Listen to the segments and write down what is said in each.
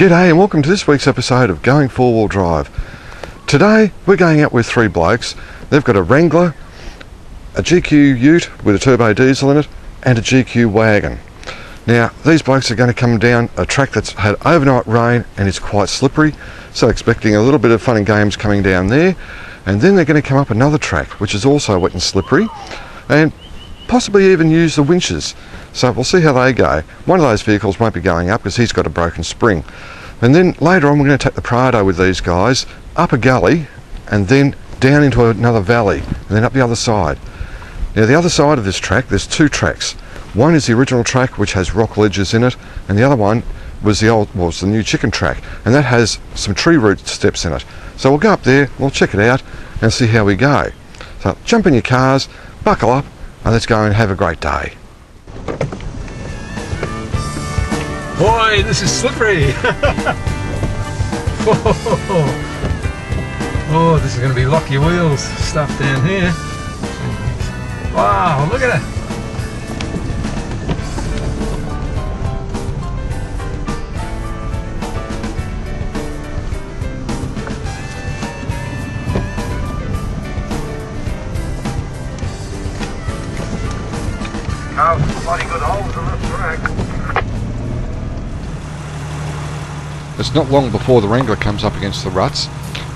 G'day and welcome to this week's episode of Going 4-Wheel Drive. Today we're going out with three blokes. They've got a Wrangler, a GQ ute with a turbo diesel in it, and a GQ Wagon. Now these blokes are going to come down a track that's had overnight rain and is quite slippery, so expecting a little bit of fun and games coming down there. And then they're going to come up another track which is also wet and slippery, and possibly even use the winches. So we'll see how they go. One of those vehicles won't be going up because he's got a broken spring. And then later on we're going to take the Prado with these guys up a gully and then down into another valley and then up the other side. Now the other side of this track, there's two tracks. One is the original track which has rock ledges in it, and the other one was the new chicken track, and that has some tree root steps in it. So we'll go up there, we'll check it out and see how we go. So jump in your cars, buckle up, and let's go and have a great day. Boy, this is slippery! Oh, this is going to be lock your wheels stuff down here. Wow, look at it! Oh, bloody good holes on this track. It's not long before the Wrangler comes up against the ruts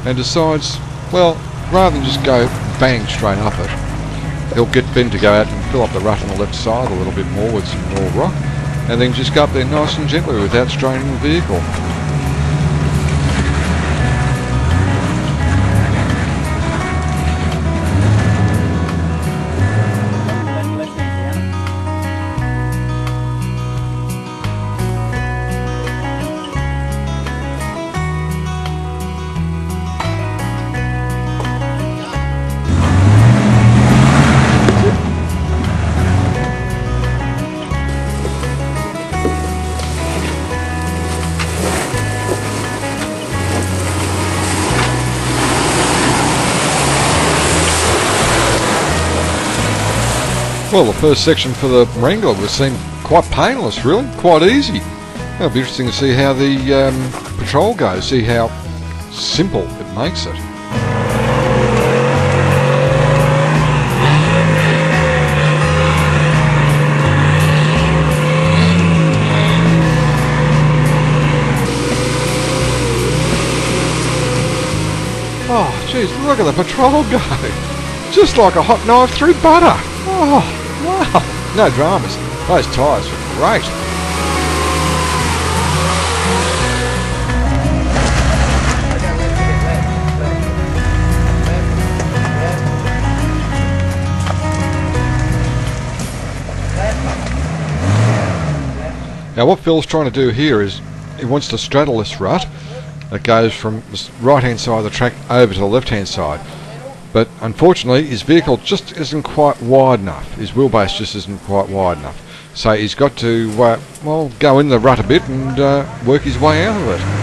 and decides, well, rather than just go bang straight up it, he'll get Ben to go out and fill up the rut on the left side a little bit more with some raw rock, and then just go up there nice and gently without straining the vehicle. Well, the first section for the Wrangler seemed quite painless, really, quite easy. It'll be interesting to see how the patrol goes, see how simple it makes it. Oh, geez, look at the patrol go! Just like a hot knife through butter! Oh, wow! No dramas. Those tyres are great. Now what Phil's trying to do here is he wants to straddle this rut that goes from the right hand side of the track over to the left hand side. But unfortunately his vehicle just isn't quite wide enough. His wheelbase just isn't quite wide enough. So he's got to, well, go in the rut a bit and work his way out of it.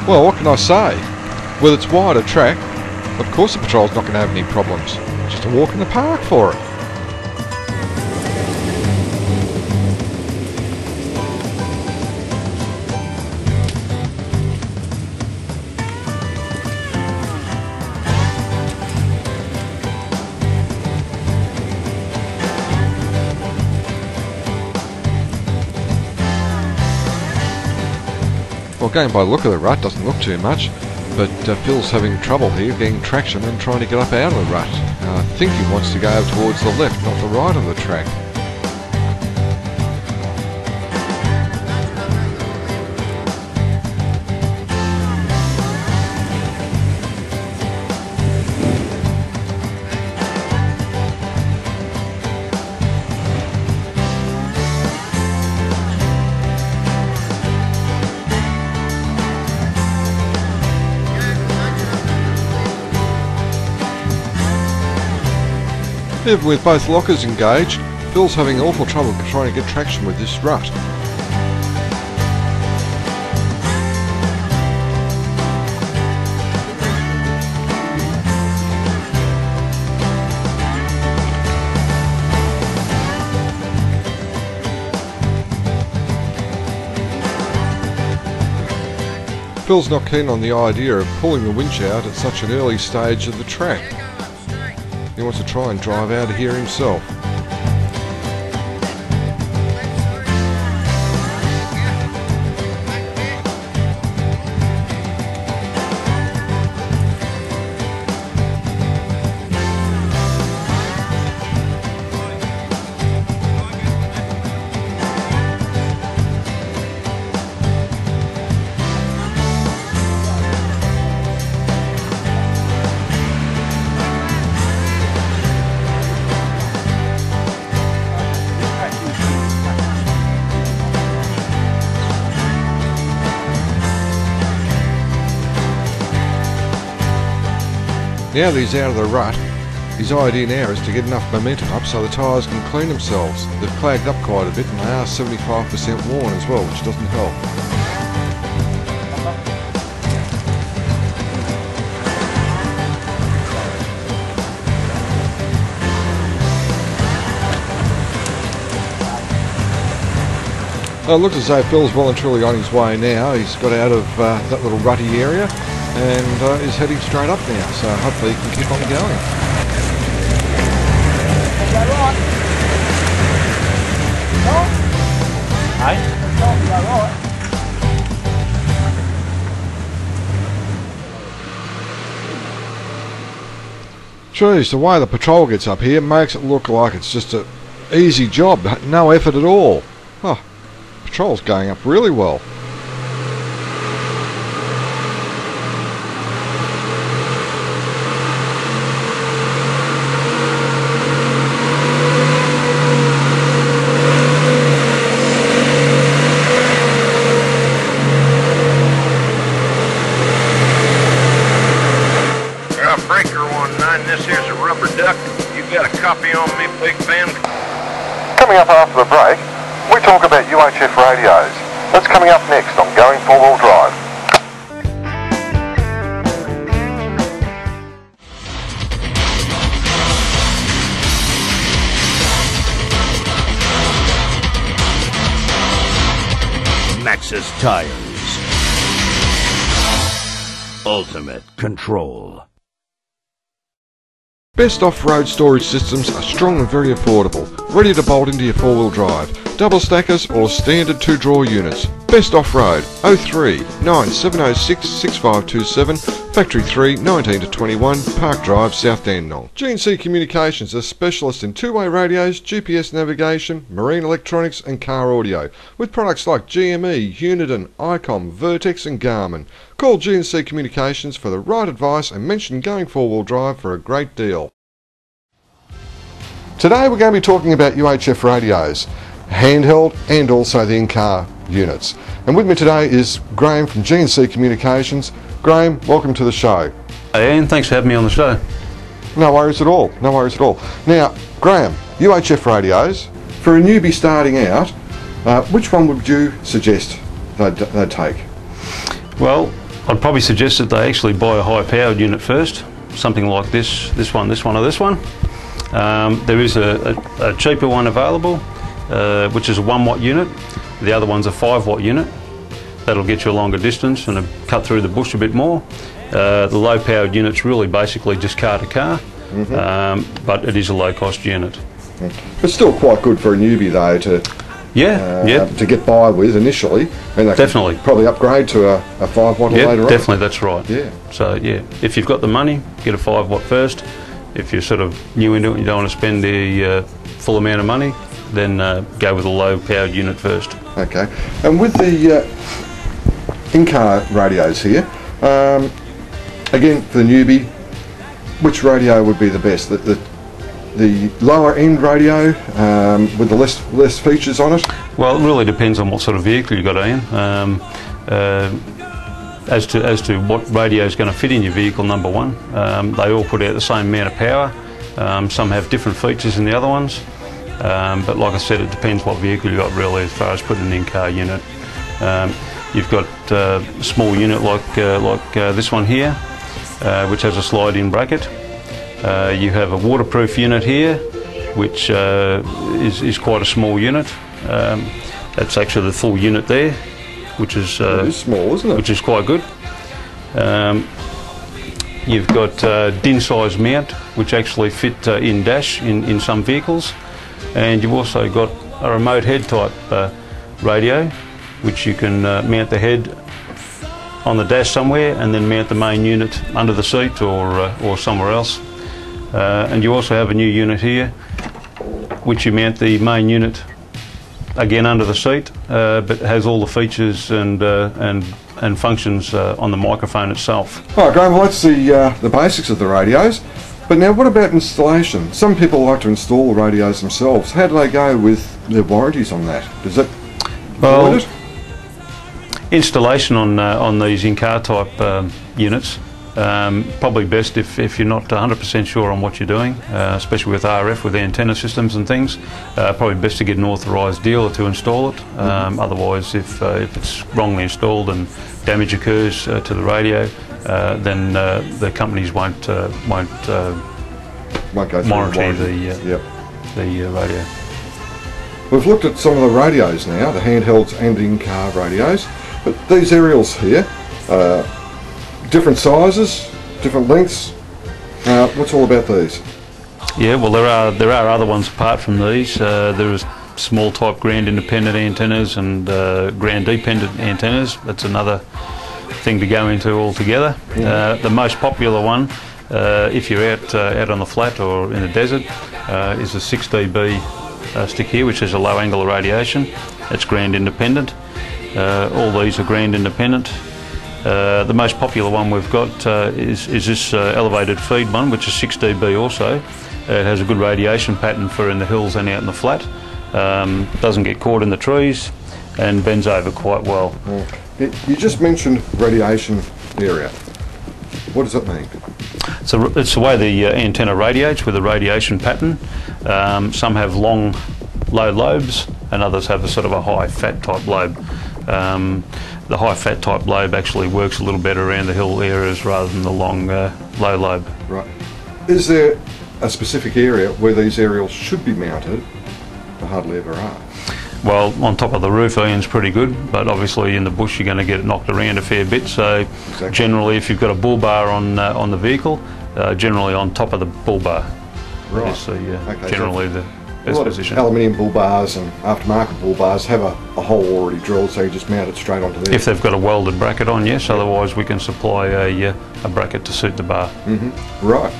Well, what can I say? With its wider track, of course the patrol's not going to have any problems. Just a walk in the park for it. Well, going by the look of the rut doesn't look too much, but Phil's having trouble here getting traction and trying to get up out of the rut. I think he wants to go towards the left, not the right of the track. Even with both lockers engaged, Phil's having awful trouble trying to get traction with this rut. Phil's not keen on the idea of pulling the winch out at such an early stage of the track. He wants to try and drive out of here himself. Now that he's out of the rut, his idea now is to get enough momentum up so the tyres can clean themselves. They've clagged up quite a bit and they are 75% worn as well, which doesn't help. It looks as though Phil's well and truly on his way now. He's got out of that little rutty area and is heading straight up now, so hopefully he can keep on going. Geez, the way the patrol gets up here makes it look like it's just an easy job, no effort at all. Oh, patrol's going up really well. Coming up after the break, we talk about UHF radios. That's coming up next on Going 4-Wheel Drive. Maxxis Tires. Ultimate control. Best off-road storage systems are strong and very affordable, ready to bolt into your 4-wheel drive, double stackers or standard 2-drawer units. Best off-road 03 9706 6527, Factory 3 19 to 21, Park Drive, South Dandenong. G&C Communications are specialists in two-way radios, GPS navigation, marine electronics and car audio, with products like GME, Uniden, ICOM, Vertex and Garmin. Call G&C Communications for the right advice and mention Going 4-Wheel Drive for a great deal. Today we're going to be talking about UHF radios, handheld and also the in-car units. And with me today is Graham from G&C Communications. Graham, welcome to the show. Hey Ian, thanks for having me on the show. No worries at all, no worries at all. Now, Graham, UHF radios, for a newbie starting out, which one would you suggest they'd take? Well, I'd probably suggest that they actually buy a high-powered unit first, something like this one, or this one. There is a cheaper one available, which is a 1-watt unit. The other one's a 5-watt unit. That'll get you a longer distance and cut through the bush a bit more. The low-powered unit's really basically just car to car, but it is a low-cost unit. It's still quite good for a newbie though to to get by with initially, and they definitely probably upgrade to a 5-watt later on. Definitely, that's right. Yeah. So yeah, if you've got the money, get a 5-watt first. If you're sort of new into it and you don't want to spend the full amount of money, then go with a low-powered unit first. Okay. And with the in-car radios here, again for the newbie, which radio would be the best? The lower-end radio with the less features on it? Well, it really depends on what sort of vehicle you've got, Ian. As to what radio is going to fit in your vehicle, number one. They all put out the same amount of power, Some have different features than the other ones, but like I said, it depends what vehicle you've got really as far as putting an in-car unit. You've got a small unit like this one here, which has a slide-in bracket. You have a waterproof unit here, which is quite a small unit. That's actually the full unit there, which is small, isn't it? Which is quite good. You've got DIN size mount, which actually fit in dash in some vehicles, and you've also got a remote head type radio, which you can mount the head on the dash somewhere and then mount the main unit under the seat or somewhere else. And you also have a new unit here, which you mount the main unit again under the seat, but has all the features and functions on the microphone itself. Alright Graham, well that's the basics of the radios, but now what about installation? Some people like to install the radios themselves. How do they go with their warranties on that? Does it avoid it? Installation on these in-car type units, probably best if you're not 100% sure on what you're doing, especially with RF, with antenna systems and things. Probably best to get an authorised dealer to install it. Otherwise, if it's wrongly installed and damage occurs to the radio, then the companies won't go warranty the radio. We've looked at some of the radios now, the handhelds and in-car radios, but these aerials here, different sizes, different lengths. What's all about these? Yeah, well there are other ones apart from these. There is small type ground independent antennas and ground dependent antennas. That's another thing to go into altogether. The most popular one, if you're out on the flat or in the desert, is a 6 dB stick here, which is a low angle radiation. It's ground independent. All these are ground independent. The most popular one we've got is this elevated feed one, which is 6 dB also. It has a good radiation pattern for in the hills and out in the flat. Doesn't get caught in the trees and bends over quite well. You just mentioned radiation area. What does that mean? So it's the way the antenna radiates with a radiation pattern. Some have long, low lobes, and others have a sort of a high fat type lobe. The high fat type lobe actually works a little better around the hill areas rather than the long, low lobe. Right. Is there a specific area where these aerials should be mounted, but hardly ever are? Well, on top of the roof, Ian's pretty good, but obviously in the bush you're going to get it knocked around a fair bit. So generally, if you've got a bull bar on the vehicle, generally on top of the bull bar. Right. Is generally the best position. Aluminium bull bars and aftermarket bull bars have a hole already drilled, so you just mount it straight onto there. If they've got a welded bracket on, yes. Otherwise, we can supply a bracket to suit the bar. Right.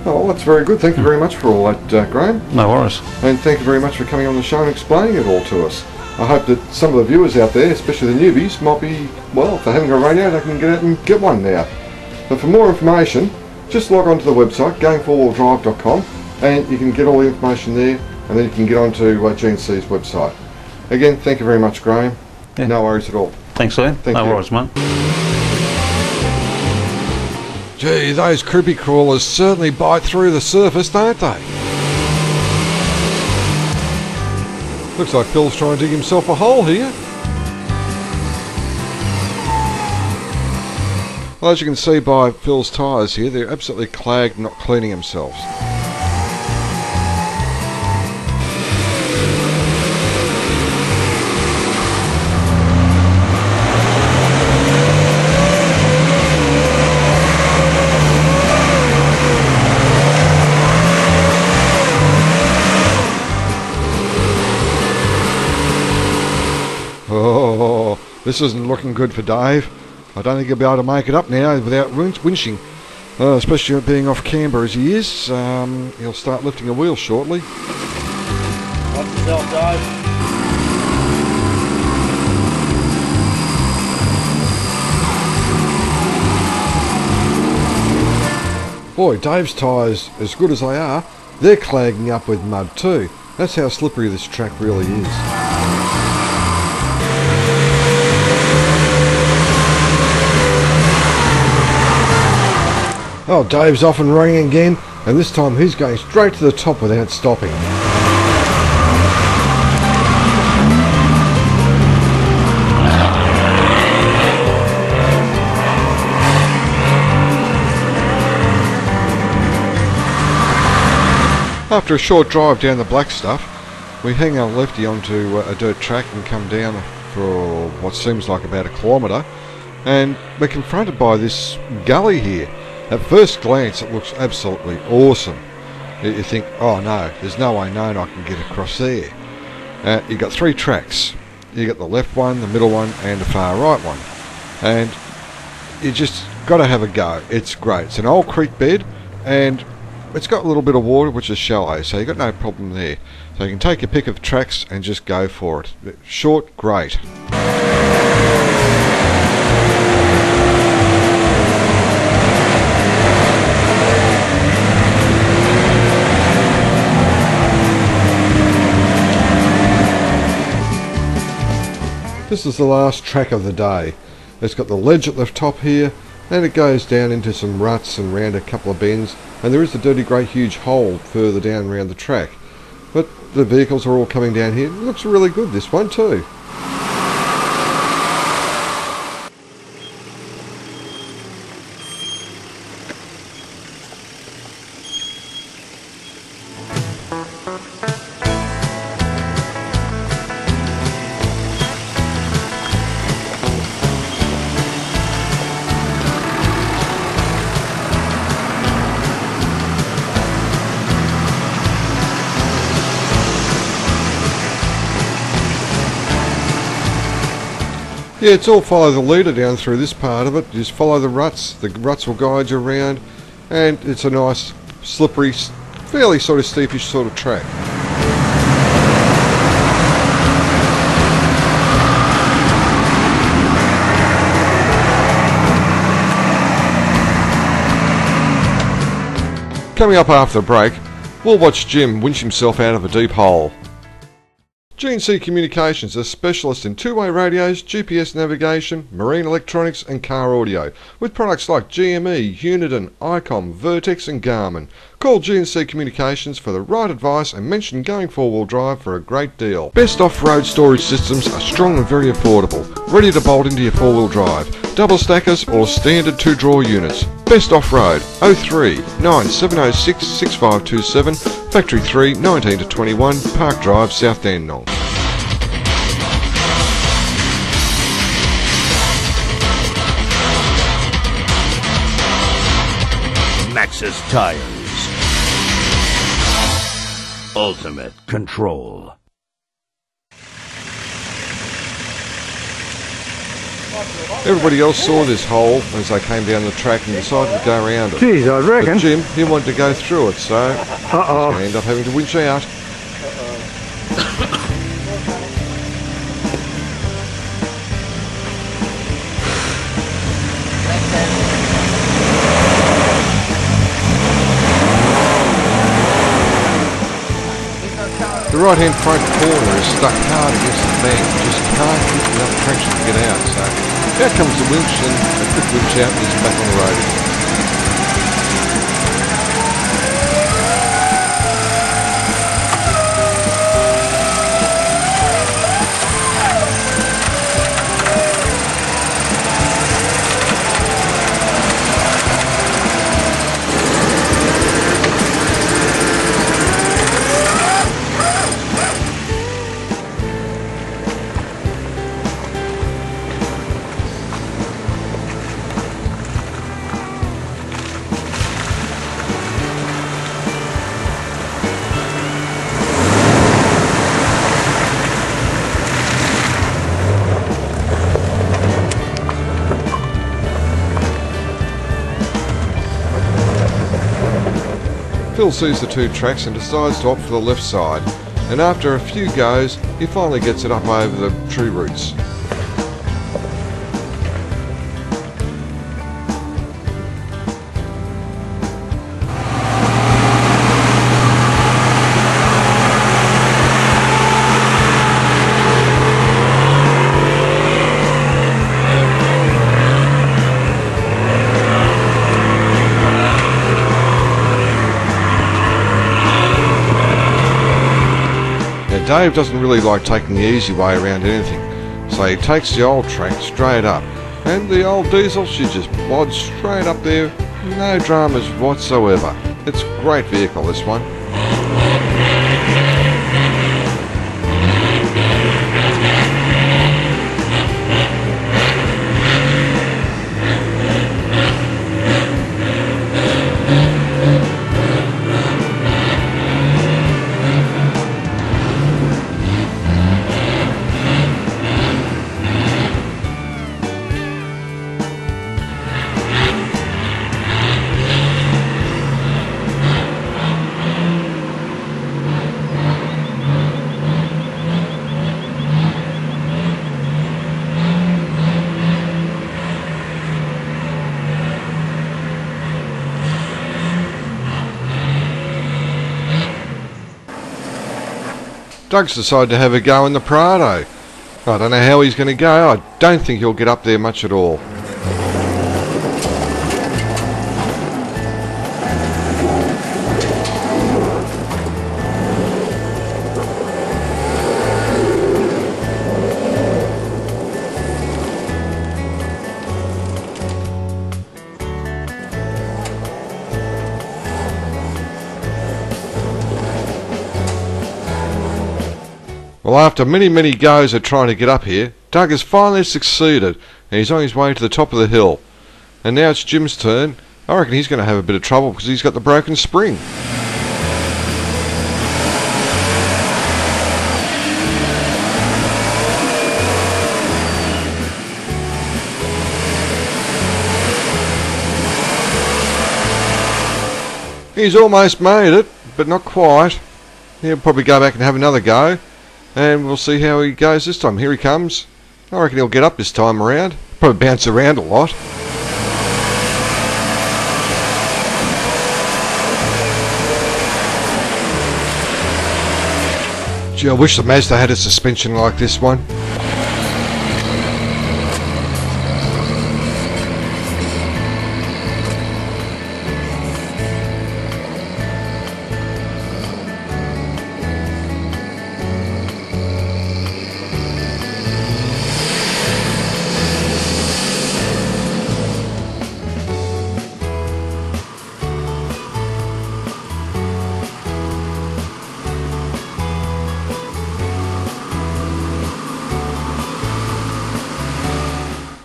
Oh, well, that's very good. Thank you very much for all that, Graham. No worries. And thank you very much for coming on the show and explaining it all to us. I hope that some of the viewers out there, especially the newbies, might be, well, if they haven't got a radio, they can get out and get one now. But for more information, just log on to the website, going4wheeldrive.com, and you can get all the information there, and then you can get onto GNC's website. Again, thank you very much, Graham. Yeah. No worries at all. Thanks, Ian. No worries, mate. Gee, those creepy crawlers certainly bite through the surface, don't they? Looks like Phil's trying to dig himself a hole here. Well, as you can see by Phil's tyres here, they're absolutely clagged, not cleaning themselves. Oh, this isn't looking good for Dave. I don't think he'll be able to make it up now without winching. Especially being off camber as he is. He'll start lifting a wheel shortly. Watch yourself, Dave. Boy, Dave's tyres, as good as they are, they're clagging up with mud too. That's how slippery this track really is. Oh, Dave's off and running again, and this time he's going straight to the top without stopping. After a short drive down the black stuff, we hang our lefty onto a dirt track and come down for what seems like about a kilometre, and we're confronted by this gully here. At first glance it looks absolutely awesome. You think, oh no, there's no way known I can get across there. You've got three tracks. You've got the left one, the middle one and the far right one, and you just got to have a go. It's great. It's an old creek bed and it's got a little bit of water which is shallow, so you've got no problem there. So you can take your pick of tracks and just go for it. Short, great. This is the last track of the day. It's got the ledge at the top here, and it goes down into some ruts and round a couple of bends, and there is the dirty great huge hole further down around the track. But the vehicles are all coming down here. It looks really good, this one too. Yeah, it's all follow the leader down through this part of it. Just follow the ruts will guide you around, and it's a nice, slippery, fairly sort of steepish sort of track. Coming up after the break, we'll watch Jim winch himself out of a deep hole. G&C Communications, a specialist in two-way radios, GPS navigation, marine electronics and car audio, with products like GME, Uniden, ICOM, Vertex and Garmin. Call G&C Communications for the right advice and mention Going 4-Wheel Drive for a great deal. Best off-road storage systems are strong and very affordable, ready to bolt into your 4-wheel drive, double stackers or standard 2-drawer units. Best off-road 03 9706 6527, Factory 3 19 to 21, Park Drive, South Dandenong. Max's Tires. Ultimate control. Everybody else saw this hole as they came down the track and decided to go around it. Geez, I reckon. But Jim, he wanted to go through it, so he's going to end up having to winch out. The right-hand front corner is stuck hard against the bank, just can't get enough traction to get out, so out comes the winch and a quick winch out and he's back on the road again. Phil sees the two tracks and decides to opt for the left side, and after a few goes, he finally gets it up over the tree roots. Dave doesn't really like taking the easy way around anything, so he takes the old track straight up, and the old diesel, she just plods straight up there, no dramas whatsoever. It's a great vehicle, this one. Doug's decided to have a go in the Prado. I don't know how he's going to go. I don't think he'll get up there much at all. Well, after many goes at trying to get up here, Doug has finally succeeded, and he's on his way to the top of the hill. And now it's Jim's turn. I reckon he's going to have a bit of trouble because he's got the broken spring. He's almost made it, but not quite. He'll probably go back and have another go. And we'll see how he goes this time. Here he comes. I reckon he'll get up this time around. Probably bounce around a lot. Gee, I wish the Mazda had a suspension like this one.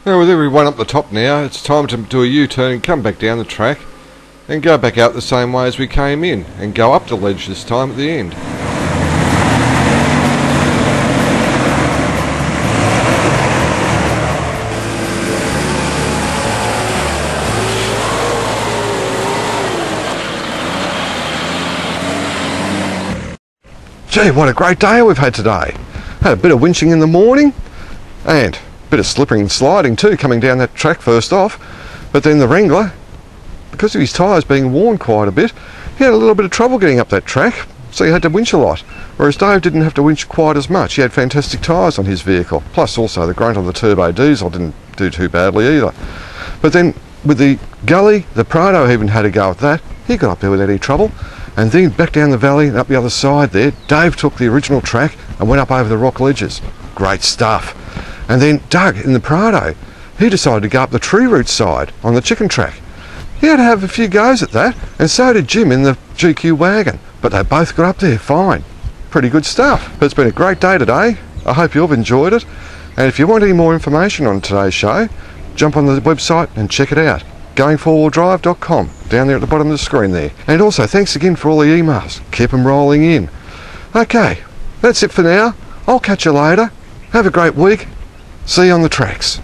Now with everyone up the top now, it's time to do a U-turn and come back down the track and go back out the same way as we came in and go up the ledge this time at the end. Gee, what a great day we've had today. Had a bit of winching in the morning and bit of slipping and sliding too coming down that track first off, but then the Wrangler, because of his tyres being worn quite a bit, he had a little bit of trouble getting up that track, so he had to winch a lot, whereas Dave didn't have to winch quite as much. He had fantastic tyres on his vehicle, plus also the grunt on the turbo diesel didn't do too badly either. But then with the gully, the Prado even had a go at that. He got up there without any trouble, and then back down the valley and up the other side there, Dave took the original track and went up over the rock ledges. Great stuff. And then Doug in the Prado, he decided to go up the tree root side on the chicken track. He had to have a few goes at that, and so did Jim in the GQ Wagon, but they both got up there fine. Pretty good stuff. But it's been a great day today. I hope you've enjoyed it, and if you want any more information on today's show, jump on the website and check it out. Going4wheeldrive.com, down there at the bottom of the screen there. And also thanks again for all the emails. Keep them rolling in. Okay, that's it for now. I'll catch you later. Have a great week. See you on the tracks.